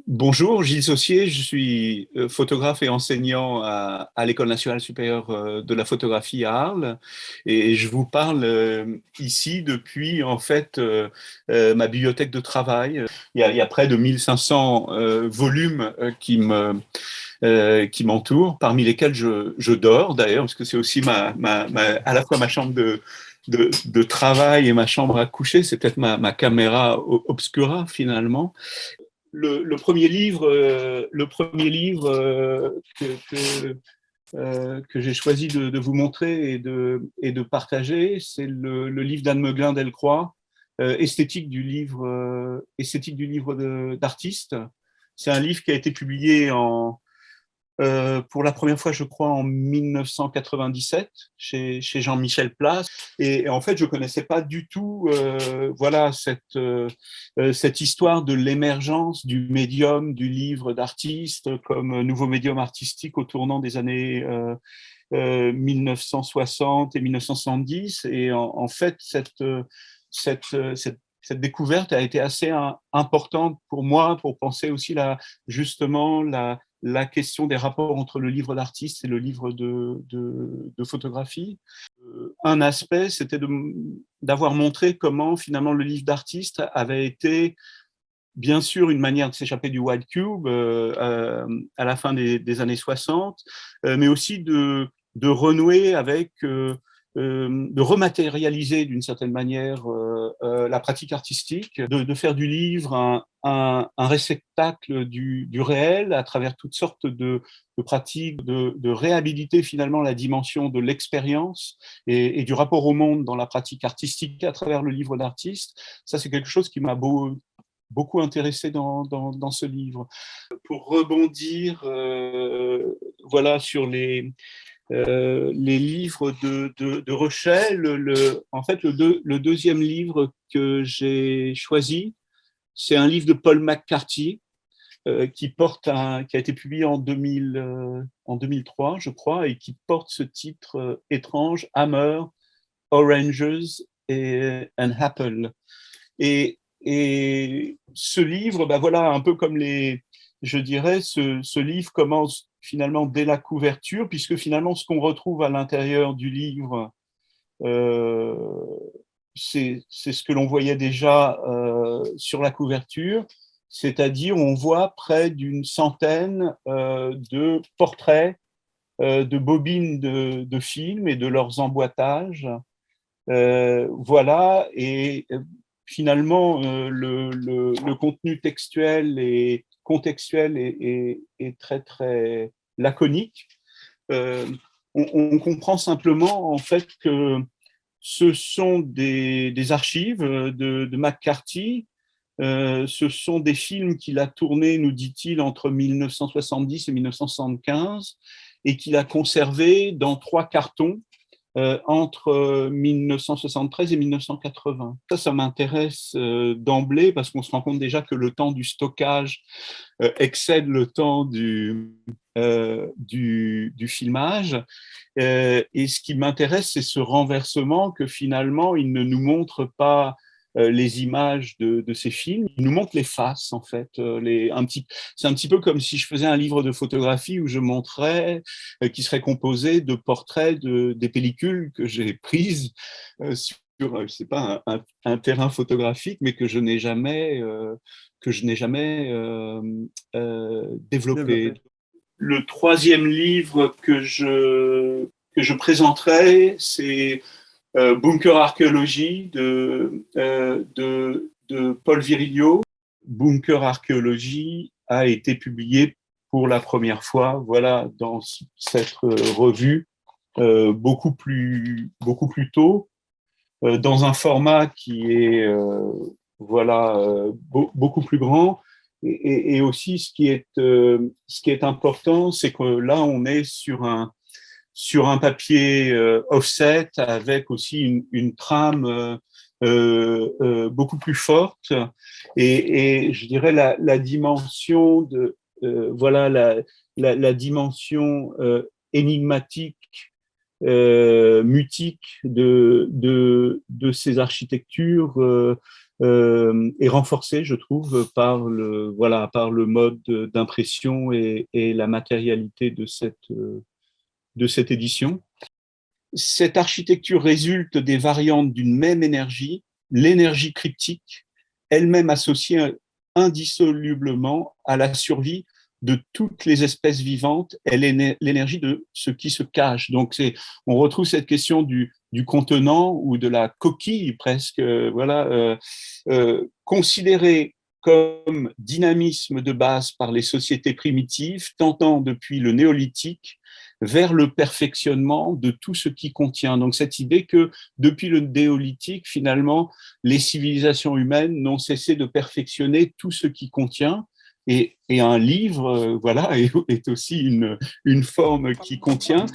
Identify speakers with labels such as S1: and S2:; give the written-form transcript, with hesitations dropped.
S1: Bonjour, Gilles Saussier, je suis photographe et enseignant à l'École nationale supérieure de la photographie à Arles et je vous parle ici depuis en fait ma bibliothèque de travail. Il y a près de 1500 volumes qui m'entourent, parmi lesquels je dors d'ailleurs, parce que c'est aussi à la fois ma chambre de travail et ma chambre à coucher, c'est peut-être ma caméra obscura finalement. Le premier livre que j'ai choisi de vous montrer et de partager, c'est le livre d'Anne Meglin-Delcroix, Esthétique du livre d'artiste. C'est un livre qui a été publié pour la première fois, je crois, en 1997 chez Jean-Michel Place. Et en fait, je ne connaissais pas du tout cette histoire de l'émergence du médium du livre d'artiste comme nouveau médium artistique au tournant des années 1960 et 1970. Et en fait, cette découverte a été assez importante pour moi pour penser aussi justement la question des rapports entre le livre d'artiste et le livre de photographie. Un aspect, c'était d'avoir montré comment finalement le livre d'artiste avait été bien sûr une manière de s'échapper du white cube à la fin des années 60, mais aussi de renouer avec de rematérialiser d'une certaine manière la pratique artistique, de faire du livre un réceptacle du réel à travers toutes sortes de pratiques, de réhabiliter finalement la dimension de l'expérience et du rapport au monde dans la pratique artistique à travers le livre d'artiste. Ça, c'est quelque chose qui m'a beaucoup intéressé dans ce livre. Pour rebondir sur les livres de Reuchel, en fait, le deuxième livre que j'ai choisi, c'est un livre de Paul McCarthy qui a été publié en 2003, je crois, et qui porte ce titre étrange, Hammer, Oranges and Apple. Et ce livre, un peu comme je dirais, ce livre commence finalement dès la couverture, puisque finalement ce qu'on retrouve à l'intérieur du livre, c'est ce que l'on voyait déjà sur la couverture, c'est-à-dire on voit près d'une centaine de portraits de bobines de films et de leurs emboîtages. Et finalement, le contenu textuel et contextuel est très, très laconique. On comprend simplement, en fait, que ce sont des archives de McCarthy. Ce sont des films qu'il a tournés, nous dit-il, entre 1970 et 1975 et qu'il a conservés dans 3 cartons entre 1973 et 1980. Ça m'intéresse d'emblée parce qu'on se rend compte déjà que le temps du stockage excède le temps du filmage. Et ce qui m'intéresse, c'est ce renversement que finalement, il ne nous montre pas les images de ces films, il nous montre les faces en fait. C'est un petit peu comme si je faisais un livre de photographie où je montrais, qui serait composé de portraits des pellicules que j'ai prises sur, je sais pas, un terrain photographique, mais que je n'ai jamais développé. Le troisième livre que je présenterai, c'est Bunker Archéologie de Paul Virilio. Bunker Archéologie a été publié pour la première fois dans cette revue beaucoup plus tôt, dans un format qui est beaucoup plus grand. Et aussi, ce qui est important, c'est que là, on est sur un papier offset avec aussi une trame beaucoup plus forte et je dirais la dimension la dimension énigmatique mutique de ces architectures est renforcée, je trouve, par le mode d'impression et la matérialité de cette édition. Cette architecture résulte des variantes d'une même énergie, l'énergie cryptique, elle-même associée indissolublement à la survie de toutes les espèces vivantes, elle est l'énergie de ce qui se cache. Donc, on retrouve cette question du contenant ou de la coquille presque, considérée comme dynamisme de base par les sociétés primitives, tentant depuis le néolithique vers le perfectionnement de tout ce qui contient. Donc cette idée que depuis le néolithique, finalement, les civilisations humaines n'ont cessé de perfectionner tout ce qui contient. Et un livre, est aussi une forme qui contient.